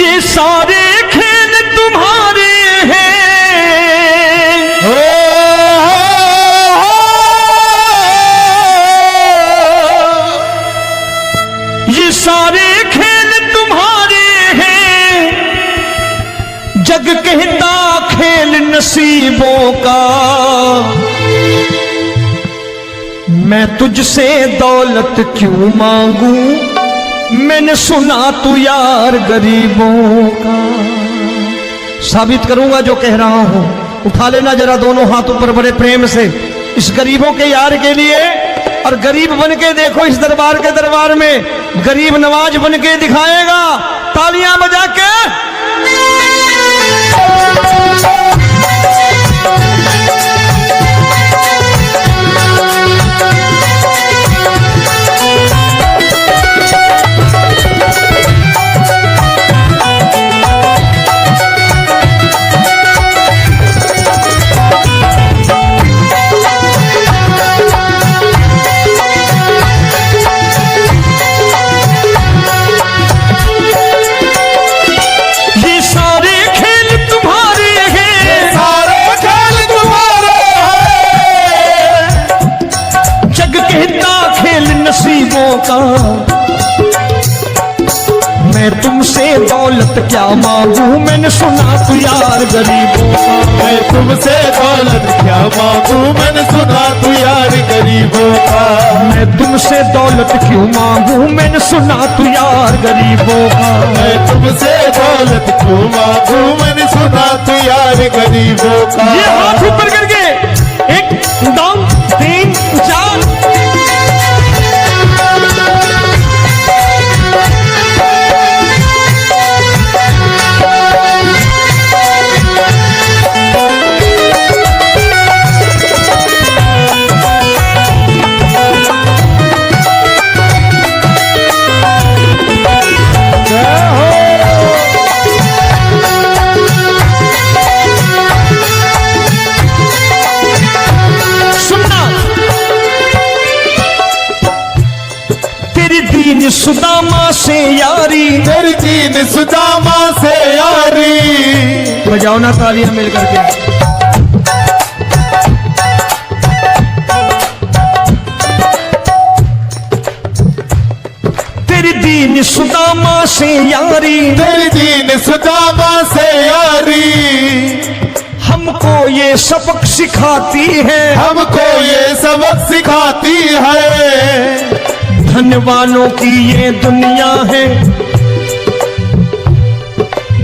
ये सारे खेल तुम्हारे हैं, ये सारे खेल तुम्हारे हैं, जग कहता खेल नसीबों का। मैं तुझसे दौलत क्यों मांगू, मैंने सुना तू यार गरीबों का। साबित करूंगा जो कह रहा हूं। उठा लेना जरा दोनों हाथ ऊपर बड़े प्रेम से इस गरीबों के यार के लिए, और गरीब बन के देखो इस दरबार के दरबार में गरीब नवाज बन के दिखाएगा, तालियां बजा के। का मैं तुमसे दौलत क्या मांगू, मैंने सुना तू यार गरीबों का। मैं तुमसे दौलत क्या मांगू, मैंने सुना तू यार गरीबों का। मैं तुमसे दौलत क्यों मांगू, मैंने सुना तू यार गरीबों का। मैं तुमसे दौलत क्यों मांगू, मैंने सुना तू यार गरीबों का। ये हाथ ऊपर करके 1 2 3 4। सुदामा से यारी, तेरी दीन सुदामा से यारी। बजाओ ना तालियां मिल करके। तेरी दीन सुदामा से यारी, तेरी दीन सुदामा से यारी। हमको ये सबक सिखाती है, हमको ये सबक सिखाती है। धनवानों की ये दुनिया है,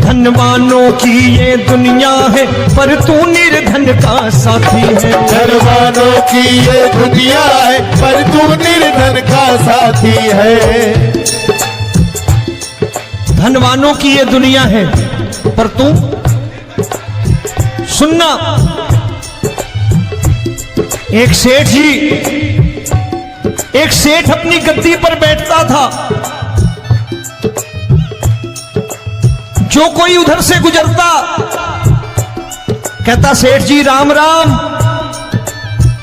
धनवानों की ये दुनिया है, पर तू निर्धन का साथी है। धनवानों की ये दुनिया है, पर तू निर्धन का साथी है। धनवानों की ये दुनिया है, पर तू सुनना। एक सेठ अपनी गद्दी पर बैठता था। जो कोई उधर से गुजरता कहता सेठ जी राम राम।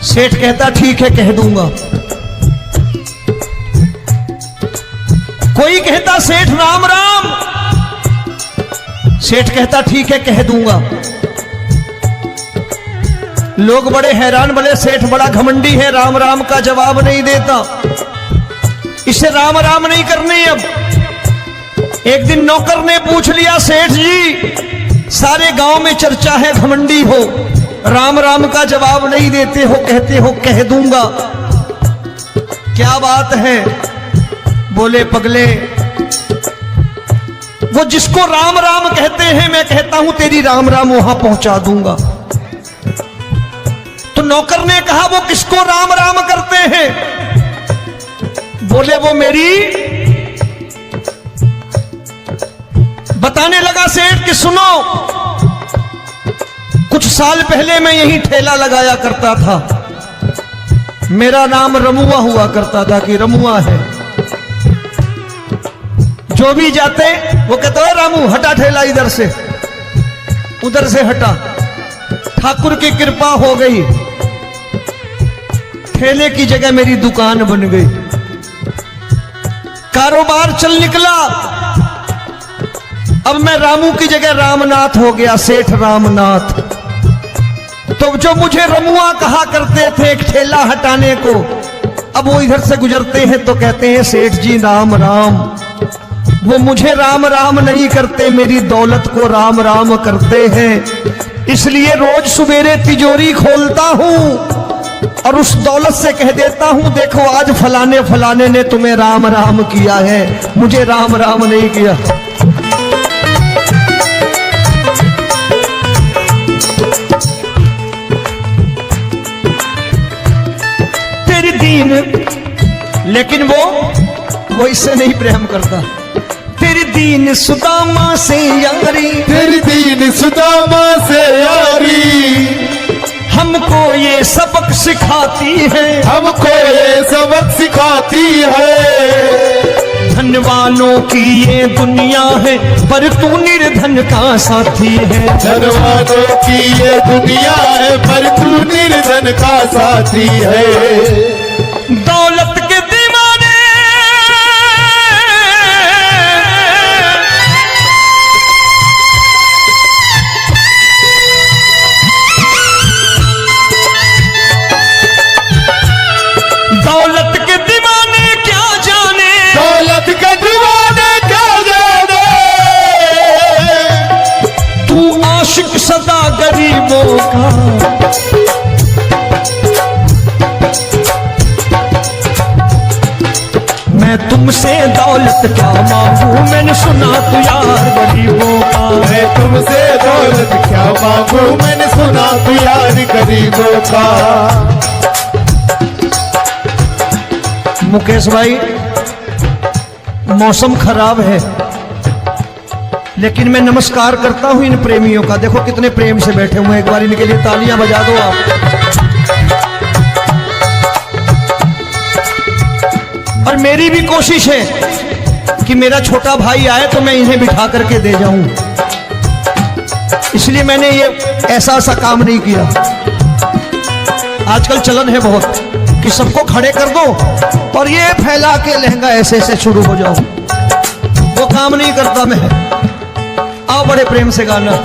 सेठ कहता ठीक है कह दूंगा। कोई कहता सेठ राम राम। सेठ कहता ठीक है कह दूंगा। लोग बड़े हैरान, बोले सेठ बड़ा घमंडी है, राम राम का जवाब नहीं देता, इसे राम राम नहीं करनी। अब एक दिन नौकर ने पूछ लिया सेठ जी सारे गांव में चर्चा है घमंडी हो, राम राम का जवाब नहीं देते हो, कहते हो कह दूंगा, क्या बात है? बोले पगले वो जिसको राम राम कहते हैं मैं कहता हूं तेरी राम राम वहां पहुंचा दूंगा। तो नौकर ने कहा वो किसको राम राम करते हैं? बोले वो मेरी। बताने लगा सेठ कि सुनो, कुछ साल पहले मैं यहीं ठेला लगाया करता था, मेरा नाम रमुआ हुआ करता था कि रमुआ है। जो भी जाते वो कहते हैं रामू हटा ठेला इधर से, उधर से हटा। ठाकुर की कृपा हो गई, ठेले की जगह मेरी दुकान बन गई, कारोबार चल निकला। अब मैं रामू की जगह रामनाथ हो गया, सेठ रामनाथ। तो जो मुझे रमुआ कहा करते थे एक ठेला हटाने को, अब वो इधर से गुजरते हैं तो कहते हैं सेठ जी राम राम। वो मुझे राम राम नहीं करते, मेरी दौलत को राम राम करते हैं। इसलिए रोज सवेरे तिजोरी खोलता हूं और उस दौलत से कह देता हूं, देखो आज फलाने फलाने ने तुम्हें राम राम किया है, मुझे राम राम नहीं किया। तेरी दीन, लेकिन वो इससे नहीं प्रेम करता। तेरी दीन सुदामा से यारी, तेरी दीन सुदामा से यारी, हमको ये सबक सिखाती है, हमको ये सबक सिखाती है। धन वालों की ये दुनिया है, पर तू निर्धन का साथी है। धन वालों की ये दुनिया है, पर तू निर्धन का साथी है। दौलत के दीवाने दौलत के दीवाने क्या जाने, दौलत के दीवाने क्या जाने। तू आशिक सदा गरीबों का। मैं तुमसे दौलत क्या मांगू, मैंने सुना तू यार गरीबों का। मैं तुमसे दौलत क्या मांगू, मैंने सुना तू यार गरीबों का। मुकेश भाई, मौसम खराब है, लेकिन मैं नमस्कार करता हूं इन प्रेमियों का। देखो कितने प्रेम से बैठे हुए हैं, एक बार इनके लिए तालियां बजा दो आप। और मेरी भी कोशिश है कि मेरा छोटा भाई आए तो मैं इन्हें बिठा करके दे जाऊं, इसलिए मैंने ये ऐसा काम नहीं किया। आजकल चलन है बहुत कि सबको खड़े कर दो और ये फैला के लहंगा ऐसे ऐसे शुरू हो जाओ, वो काम नहीं करता मैं। आओ बड़े प्रेम से गाना।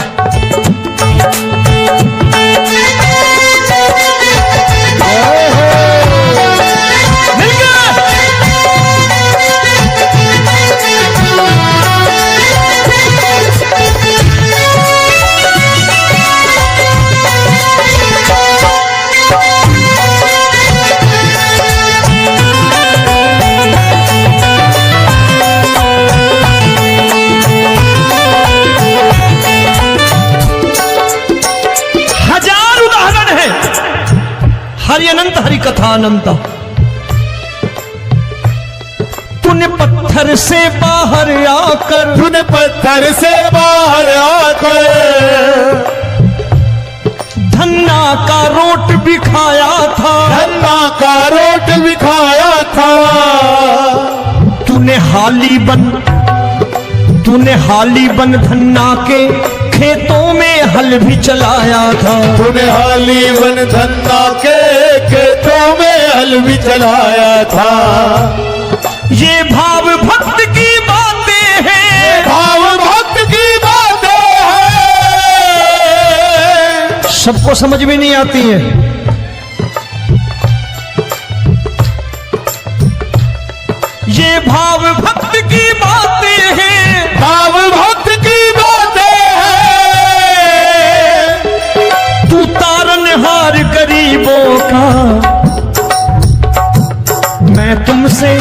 हरि अनंत हरि कथा अनंत। तूने पत्थर से बाहर आकर, तूने पत्थर से बाहर आकर धन्ना का रोट भी खाया था, धन्ना का रोट भी खाया था। तूने हाली बन धन्ना के खेतों में हल भी चलाया था। तूने हाली बन धन्ना के खेतों में हल भी चलाया था। ये भाव भक्त की बातें हैं, भाव भक्त की बातें हैं। सबको समझ में नहीं आती है। ये भाव भक्त की बातें हैं, भाव भक्त की बातें हैं। तू तारनहार गरीबों का। मैं तुमसे,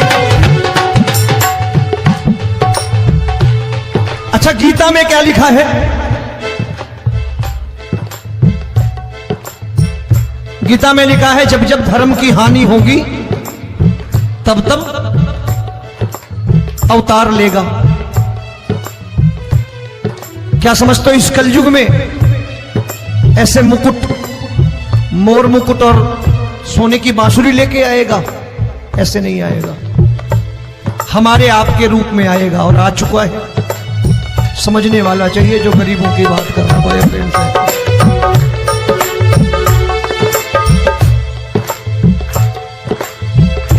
अच्छा गीता में क्या लिखा है? गीता में लिखा है जब जब धर्म की हानि होगी तब तब अवतार लेगा। क्या समझते हो इस कलयुग में ऐसे मुकुट, मोर मुकुट और सोने की बांसुरी लेके आएगा? ऐसे नहीं आएगा, हमारे आपके रूप में आएगा और आ चुका है। समझने वाला चाहिए जो गरीबों की बात कर रहा है बड़े प्रेम से।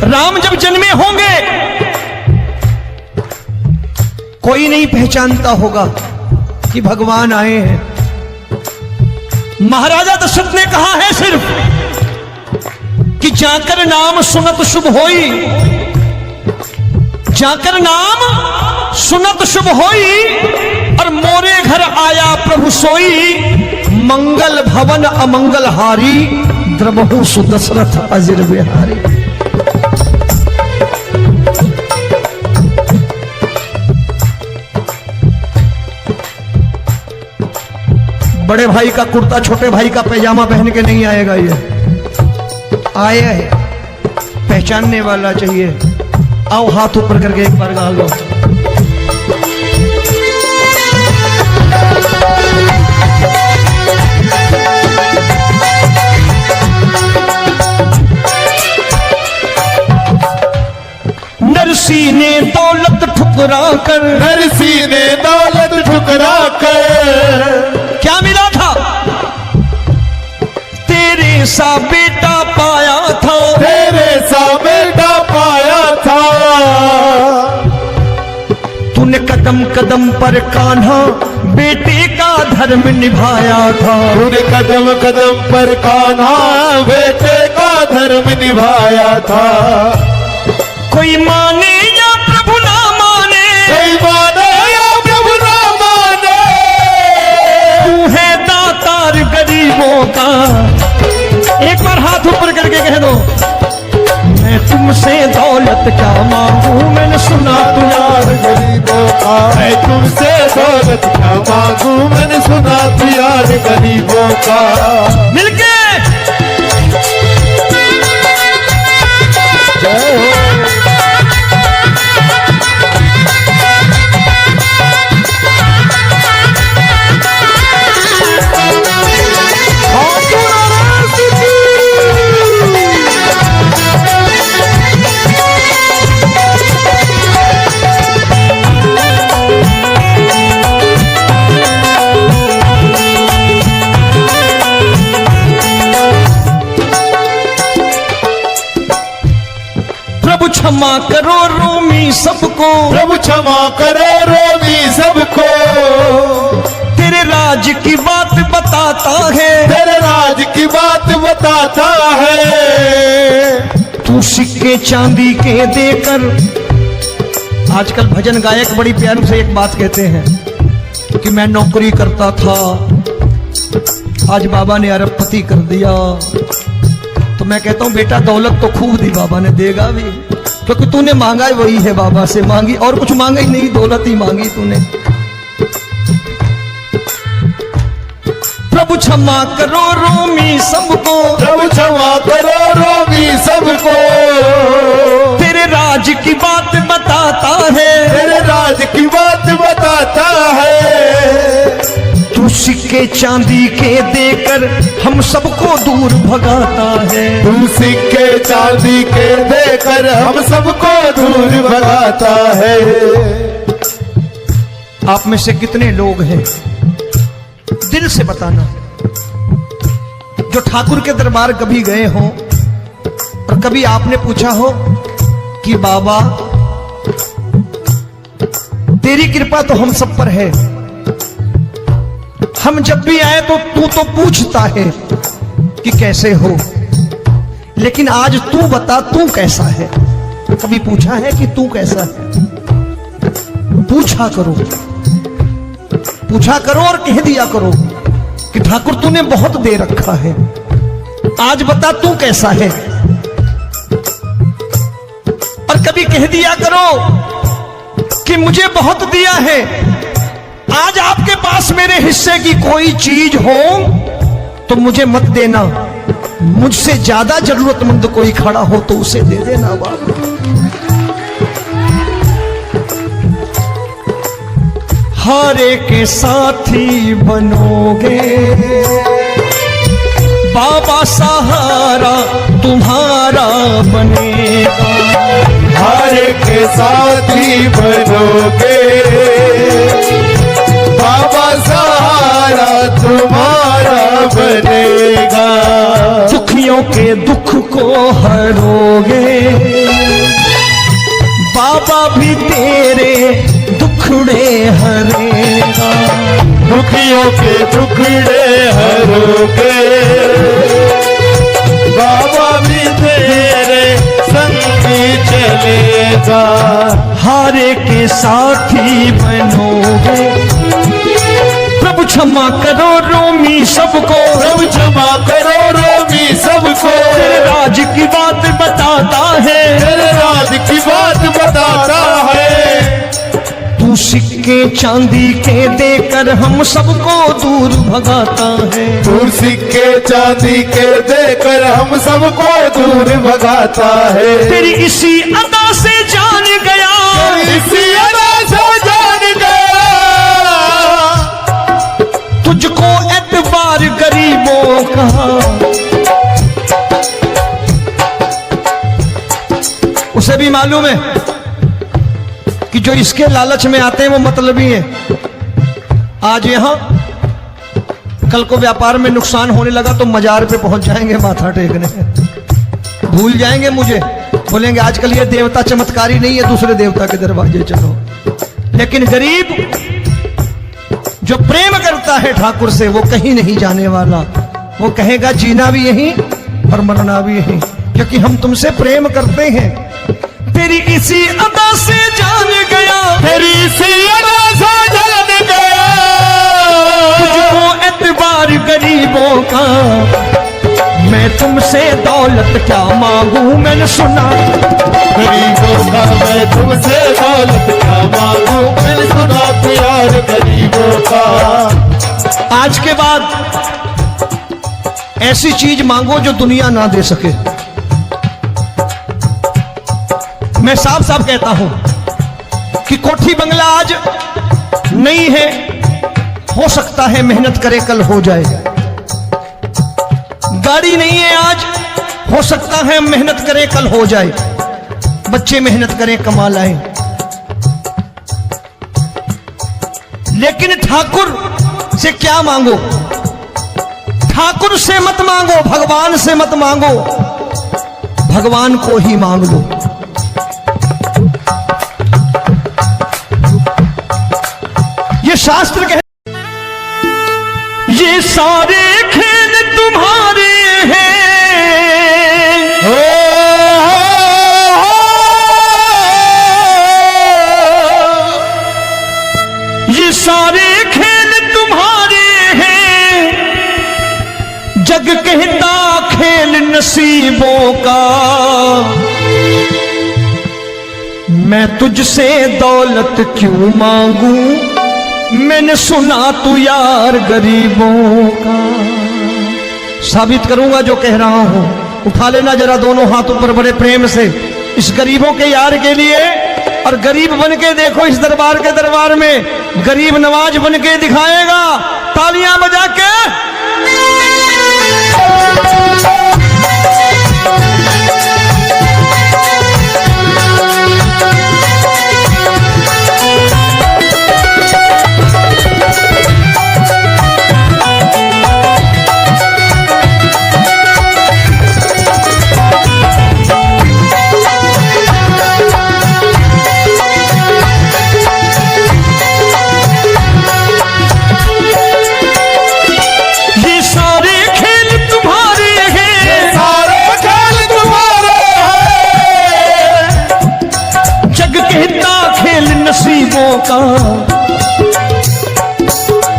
राम जब जन्मे होंगे कोई नहीं पहचानता होगा कि भगवान आए हैं। महाराजा दशरथ ने कहा है सिर्फ कि जाकर नाम सुनत शुभ होई, जाकर नाम सुनत शुभ होई, और मोरे घर आया प्रभु सोई, मंगल भवन अमंगल हारी, द्रबहु सुदशरथ अजिर बिहारी। बड़े भाई का कुर्ता छोटे भाई का पैजामा पहन के नहीं आएगा, ये आया है पहचानने वाला चाहिए। आओ हाथ ऊपर करके एक बार गा लो। नरसी ने दौलत ठुकरा कर, नरसी ने दौलत ठुकरा कर, क्या मिला था? तेरे सा बेटा पाया था, तेरे सा बेटा पाया था। तूने कदम कदम पर कान्हा बेटे का धर्म निभाया था, तूने कदम कदम पर कान्हा बेटे का धर्म निभाया था। कोई माने या प्रभु ना माने, कोई माने या प्रभु ना माने, तू है दातार गरीबों का। एक बार हाथ ऊपर करके कह दो, मैं तुमसे दौलत क्या मांगू, मैंने सुना तू यार गरीबों का। मैं तुमसे दौलत क्या मांगू, मैंने सुना तू यार गरीबों का। मिलके जय हो। प्रभु क्षमा करो रोमी सबको, प्रभु क्षमा करे रोमी सबको। तेरे राज की बात बताता है, तेरे राज की बात बताता है। तू सिक्के चांदी के देकर। आजकल भजन गायक बड़ी प्यार से एक बात कहते हैं कि मैं नौकरी करता था, आज बाबा ने अरबपति कर दिया। तो मैं कहता हूं बेटा दौलत तो खूब दी बाबा ने, देगा भी, क्योंकि तूने मांगा ही वही है, बाबा से मांगी, और कुछ मांगा ही नहीं, दौलत ही मांगी तूने। प्रभु क्षमा करो रोमी सबको, प्रभु क्षमा करो रोमी सबको। तेरे राज की बात बताता है, तेरे राज की बात बताता है। तू सिक्के चांदी के देकर हम सबको दूर भगाता है। तू सिक्के चांदी के देकर हम सबको दूर भगाता है। आप में से कितने लोग हैं, दिल से बताना, जो ठाकुर के दरबार कभी गए हो और कभी आपने पूछा हो कि बाबा तेरी कृपा तो हम सब पर है, हम जब भी आए तो तू तो पूछता है कि कैसे हो, लेकिन आज तू बता तू कैसा है। कभी पूछा है कि तू कैसा है? पूछा करो, पूछा करो और कह दिया करो कि ठाकुर तूने बहुत दे रखा है, आज बता तू कैसा है। और कभी कह दिया करो कि मुझे बहुत दिया है, आज आपके पास मेरे हिस्से की कोई चीज हो तो मुझे मत देना, मुझसे ज्यादा जरूरतमंद कोई खड़ा हो तो उसे दे देना बाबा। हारे के साथी बनोगे बाबा, सहारा तुम्हारा बनेगा। हारे के साथी बनोगे बाबा, सहारा तुम्हारा बनेगा। दुखियों के दुख को हरोगे बाबा, भी तेरे दुखड़े करेगा। दुखियों के टुकड़े हरोगे, बाबा भी तेरे संग चलेगा। हारे के साथी बनोगे, प्रभु क्षमा करो रोमी सबको, प्रभु क्षमा करो रोमी सबको। तेरे राज की बात बताता है, तेरे राज की बात बताता है। तू सिक्के चांदी के देकर हम सबको दूर भगाता है। तू सिक्के चांदी के देकर हम सबको दूर भगाता है। तेरी इसी अदा से जान गया, इसी अदा से जान गया, तुझको एतबार गरीबों का। उसे भी मालूम है कि जो इसके लालच में आते हैं वो मतलबी हैं। आज यहां कल को व्यापार में नुकसान होने लगा तो मजार पे पहुंच जाएंगे माथा टेकने, भूल जाएंगे मुझे, बोलेंगे आजकल ये देवता चमत्कारी नहीं है, दूसरे देवता के दरवाजे चलो। लेकिन गरीब जो प्रेम करता है ठाकुर से वो कहीं नहीं जाने वाला। वो कहेगा जीना भी यहीं और मरना भी यहीं, क्योंकि हम तुमसे प्रेम करते हैं। तेरी इसी अदा से जान गया, तेरी इसी अदा से जान गया, तुझको एतबार गरीबों का। मैं तुमसे दौलत क्या मांगू, मैंने सुना गरीबों का। मैं तुमसे दौलत क्या मांगू, मैंने सुना प्यार गरीबों का। आज के बाद ऐसी चीज मांगो जो दुनिया ना दे सके। मैं साफ साफ कहता हूं कि कोठी बंगला आज नहीं है, हो सकता है मेहनत करे कल हो जाए। गाड़ी नहीं है आज, हो सकता है मेहनत करे कल हो जाए। बच्चे मेहनत करें कमा लाएं, लेकिन ठाकुर से क्या मांगो? ठाकुर से मत मांगो, भगवान से मत मांगो, भगवान को ही मांग लो। ये शास्त्र कह, ये सारे खेल तुम्हारे हैं, ये सारे खेल तुम्हारे हैं। जग कहता खेल नसीबों का, मैं तुझसे दौलत क्यों मांगू, मैंने सुना तू यार गरीबों का। साबित करूंगा जो कह रहा हूं। उठा लेना जरा दोनों हाथ ऊपर बड़े प्रेम से इस गरीबों के यार के लिए, और गरीब बन के देखो इस दरबार के दरबार में गरीब नवाज बन के दिखाएगा, तालियां बजा के। नसीबों का,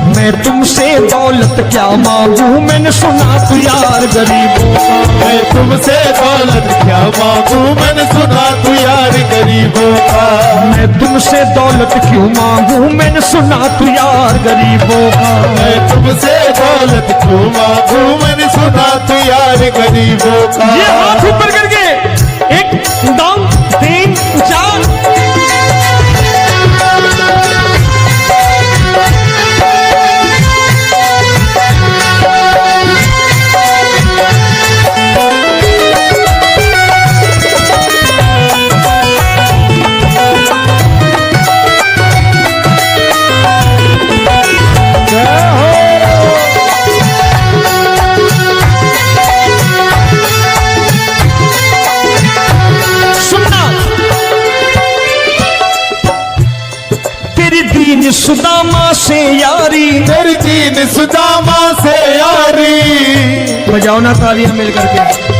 मैं तुमसे दौलत क्या मांगू, मैंने सुना तू यार गरीबों का। मैं तुमसे दौलत क्या मांगू, मैंने सुना तू यार गरीबों का। मैं तुमसे दौलत क्यों मांगू, मैंने सुना तू यार गरीबों का। मैं तुमसे दौलत क्यों मांगू, मैंने सुना तू यार गरीबों का। ये हाथ ऊपर करके 1 2 3 4 सुदामा से यारी, तेरी दीन सुदामा से यारी। बजाओ ना तालियां मिल करके।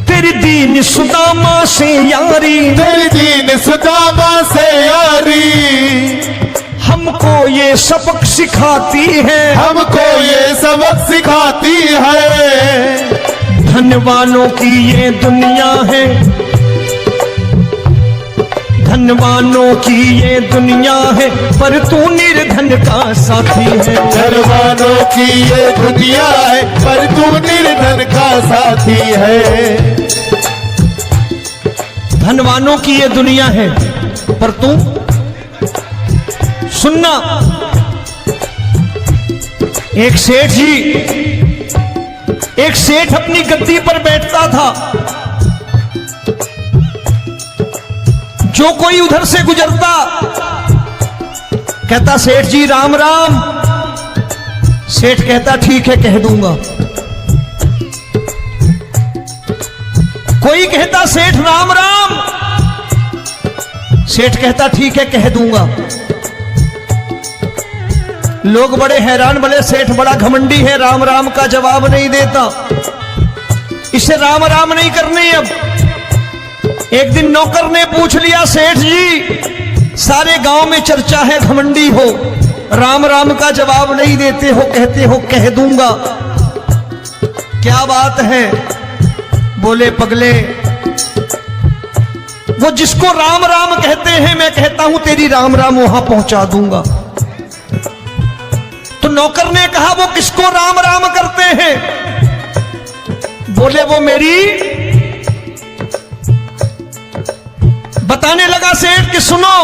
तेरी दीन सुदामा से यारी, तेरी दीन सुदामा से यारी। हमको ये सबक सिखाती है, हमको ये सबक सिखाती है। धनवानों की ये दुनिया है, धनवानों की ये दुनिया है, पर तू निर्धन का साथी है। धनवानों की ये दुनिया है, पर तू निर्धन का साथी है। धनवानों की ये दुनिया है, पर तू सुनना। एक सेठ जी, एक सेठ अपनी गद्दी पर बैठता था। जो कोई उधर से गुजरता कहता सेठ जी राम राम। सेठ कहता ठीक है कह दूंगा। कोई कहता सेठ राम राम। सेठ कहता ठीक है कह दूंगा। लोग बड़े हैरान, बोले सेठ बड़ा घमंडी है, राम राम का जवाब नहीं देता, इसे राम राम नहीं करने। अब एक दिन नौकर ने पूछ लिया सेठ जी सारे गांव में चर्चा है घमंडी हो, राम राम का जवाब नहीं देते हो, कहते हो कह दूंगा, क्या बात है? बोले पगले वो जिसको राम राम कहते हैं मैं कहता हूं तेरी राम राम वहां पहुंचा दूंगा। तो नौकर ने कहा वो किसको राम राम करते हैं? बोले वो मेरी। बताने लगा सेठ कि सुनो,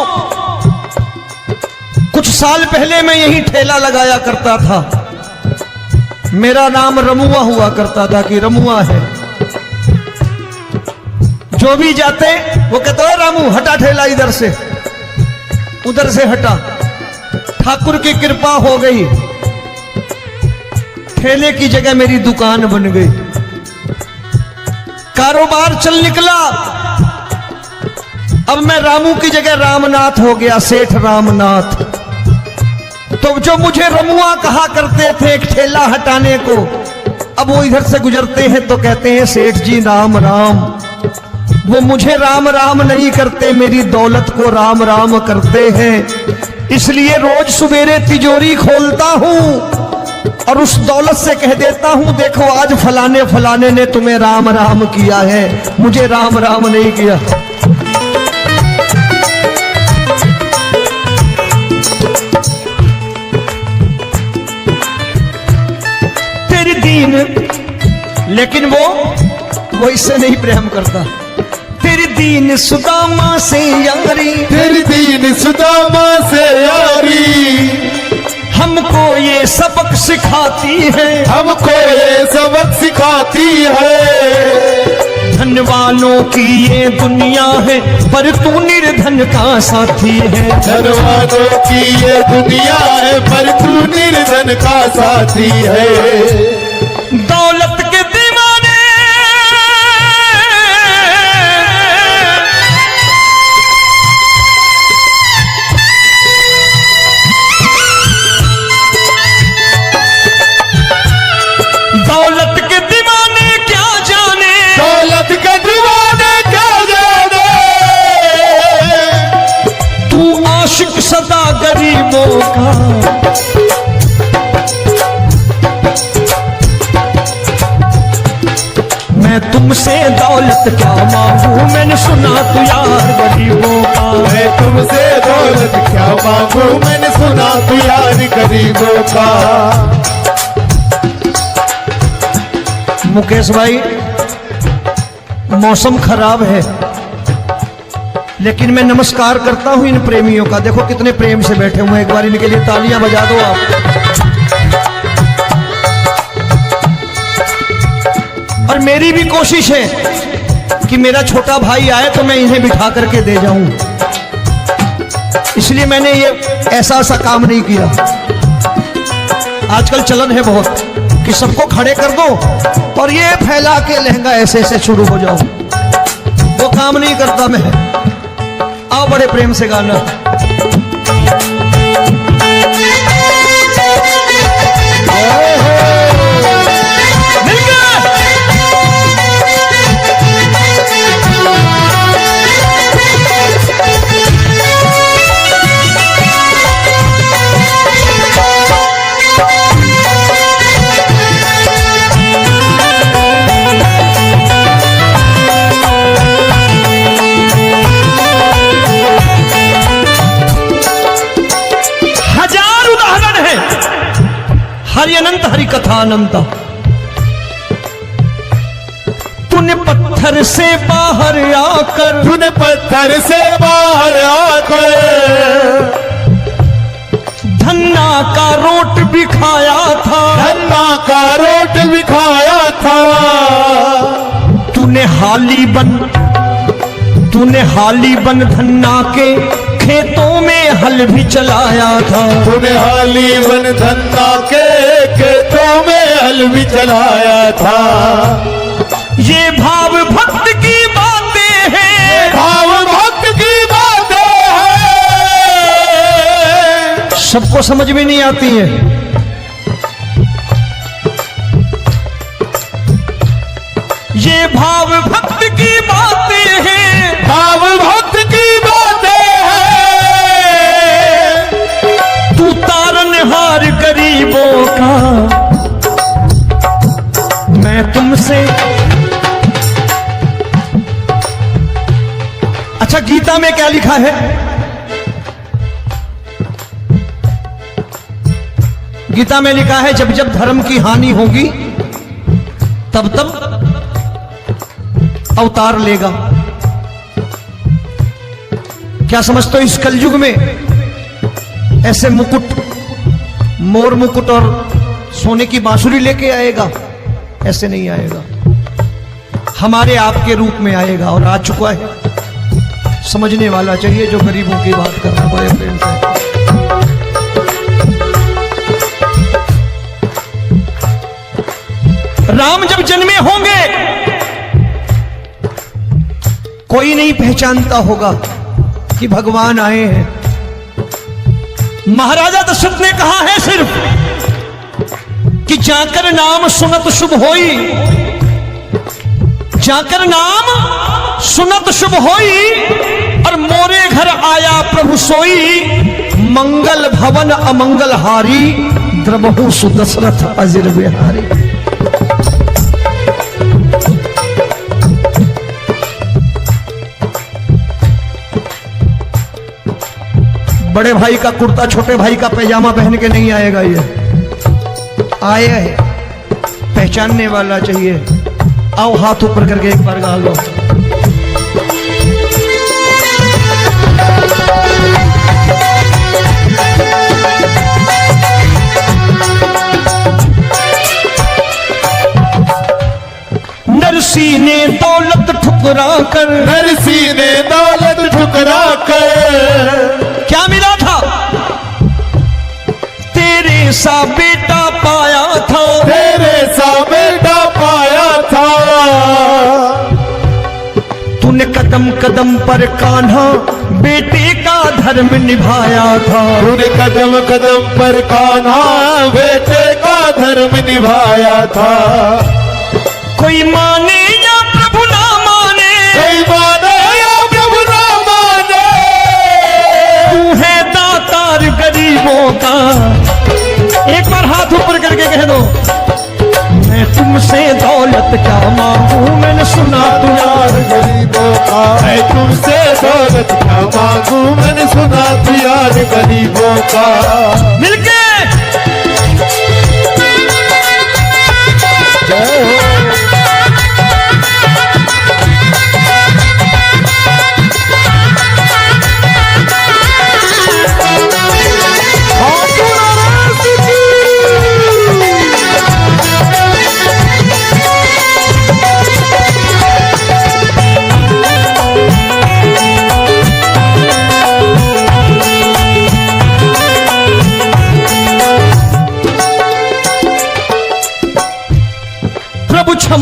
कुछ साल पहले मैं यही ठेला लगाया करता था, मेरा नाम रमुआ हुआ करता था कि रमुआ है। जो भी जाते वो कहते हो रामू हटा ठेला इधर से, उधर से हटा। ठाकुर की कृपा हो गई, ठेले की जगह मेरी दुकान बन गई, कारोबार चल निकला। अब मैं रामू की जगह रामनाथ हो गया, सेठ रामनाथ। तो जो मुझे रमुआ कहा करते थे एक ठेला हटाने को, अब वो इधर से गुजरते हैं तो कहते हैं सेठ जी राम राम। वो मुझे राम राम नहीं करते, मेरी दौलत को राम राम करते हैं। इसलिए रोज सवेरे तिजोरी खोलता हूं और उस दौलत से कह देता हूं देखो आज फलाने फलाने ने तुम्हें राम राम किया है, मुझे राम राम नहीं किया। तेरी दीन, लेकिन वो इससे नहीं प्रेम करता। तेरी दीन सुदामा से यारी, तेरी दीन सुदामा से यारी। हमको ये सबक सिखाती है, हमको ये सबक सिखाती है। धनवानों की ये दुनिया है, पर तू निर्धन का साथी है। धनवानों की ये दुनिया है, पर तू निर्धन का साथी है। दौलत के दीवाने दौलत के दीवाने क्या जाने, दौलत के दीवाने क्या जाने। तू आशिक सदा गरीबों का। मैं तुमसे दौलत क्या मांगू, मैंने सुना तू यार गरीबों का। मैं तुमसे दौलत क्या मांगू, मैंने सुना तू यार गरीबों का। मुकेश भाई मौसम खराब है, लेकिन मैं नमस्कार करता हूं इन प्रेमियों का। देखो कितने प्रेम से बैठे हुए हैं, एक बार इनके लिए तालियां बजा दो आप। और मेरी भी कोशिश है कि मेरा छोटा भाई आए तो मैं इन्हें बिठा करके दे जाऊं, इसलिए मैंने ये ऐसा काम नहीं किया। आजकल चलन है बहुत कि सबको खड़े कर दो और ये फैला के लहंगा ऐसे ऐसे शुरू हो जाओ, वो काम नहीं करता मैं। आओ बड़े प्रेम से गाना। हरि अनंत हरि कथा अनंत। तूने पत्थर से बाहर आकर, तूने पत्थर से बाहर आकर धन्ना का रोट भी खाया था, धन्ना का रोट भी खाया था। तूने हाली बन धन्ना के खेतों में हल भी चलाया था। तूने हाली बन धन्ना के खेतों में हल भी चलाया था। ये भाव भक्त की बातें हैं, भाव भक्त की बातें हैं, सबको समझ में नहीं आती है। ये भाव भक्त की बातें हैं, भाव भक्त की बातें हैं। तू तारनहार गरीबों का, मैं तुमसे। अच्छा, गीता में क्या लिखा है? गीता में लिखा है जब जब धर्म की हानि होगी तब तब अवतार लेगा। क्या समझते हो इस कलयुग में ऐसे मुकुट, मोर मुकुट और सोने की बांसुरी लेके आएगा? ऐसे नहीं आएगा, हमारे आपके रूप में आएगा और आ चुका है। समझने वाला चाहिए जो गरीबों की बात कर रहा है बड़े प्रेम से। राम जब जन्मे होंगे कोई नहीं पहचानता होगा कि भगवान आए हैं। महाराजा दशरथ ने कहा है सिर्फ कि जाकर नाम सुनत शुभ होई, जाकर नाम सुनत शुभ होई, और मोरे घर आया प्रभु सोई। मंगल भवन अमंगल हारी, द्रबहु सुदशरथ अजिर बिहारी। बड़े भाई का कुर्ता छोटे भाई का पैजामा पहन के नहीं आएगा, ये आया है, पहचानने वाला चाहिए। आओ हाथ ऊपर करके एक बार गा लो। नरसी ने दौलत ठुकरा कर, नरसी ने दौलत ठुकरा कर क्या मिला था? तेरे सा बेटा पाया था, तेरे सा बेटा पाया था। तूने कदम कदम पर कान्हा बेटे का धर्म निभाया था। तूने कदम कदम पर कान्हा बेटे का धर्म निभाया था। कोई माने या प्रभु ना माने, कोई माने या प्रभु ना माने, तू है दातार गरीबों का। एक बार हाथ ऊपर करके कह दो, मैं तुमसे दौलत क्या मांगू, मैंने सुना तू यार गरीबों का। मैं तुमसे दौलत क्या मांगू, मैंने सुना तू यार गरीबों का। मिलके जय हो।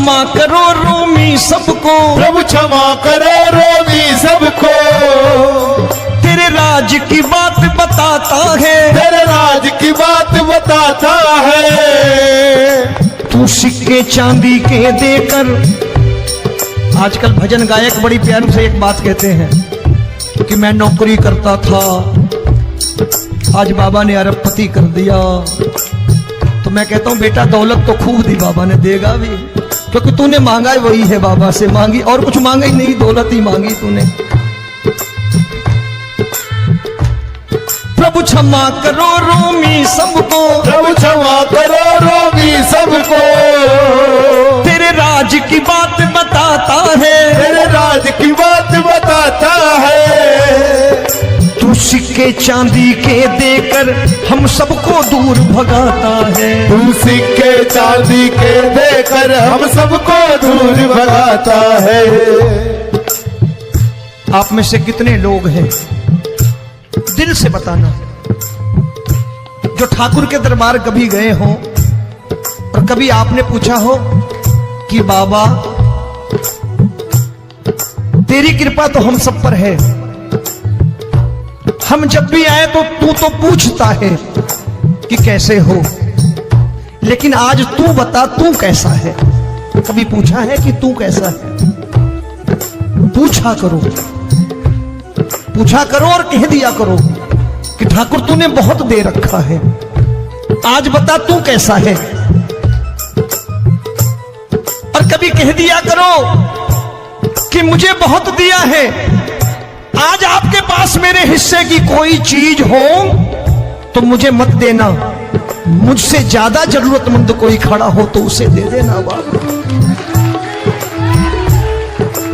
क्षमा करो रोमी सबको, प्रभु क्षमा करो रोमी सबको, तेरे राज की बात बताता है, तेरे राज की बात बताता है। तू सिक्के चांदी के देकर। आजकल भजन गायक बड़ी प्यार से एक बात कहते हैं कि मैं नौकरी करता था, आज बाबा ने अरबपति कर दिया। तो मैं कहता हूं बेटा दौलत तो खूब दी बाबा ने, देगा भी, क्योंकि तूने मांगा ही वही है, बाबा से मांगी और कुछ मांगा ही नहीं, दौलत ही मांगी तूने। प्रभु क्षमा करो रोमी सबको, प्रभु क्षमा करो रोमी सबको, तेरे राज की बात बताता है, तेरे राज की बात बताता है। तू सिक्के चांदी के देकर हम सबको दूर भगाता है, तू सिक्के चांदी के देकर हम सबको दूर भगाता है। आप में से कितने लोग हैं, दिल से बताना, जो ठाकुर के दरबार कभी गए हो और कभी आपने पूछा हो कि बाबा तेरी कृपा तो हम सब पर है, हम जब भी आए तो तू तो पूछता है कि कैसे हो, लेकिन आज तू बता तू कैसा है। कभी पूछा है कि तू कैसा है? पूछा करो, पूछा करो और कह दिया करो कि ठाकुर तूने बहुत दे रखा है, आज बता तू कैसा है। और कभी कह दिया करो कि मुझे बहुत दिया है, आज आपके पास मेरे हिस्से की कोई चीज हो तो मुझे मत देना, मुझसे ज्यादा जरूरतमंद कोई खड़ा हो तो उसे दे देना बाबा।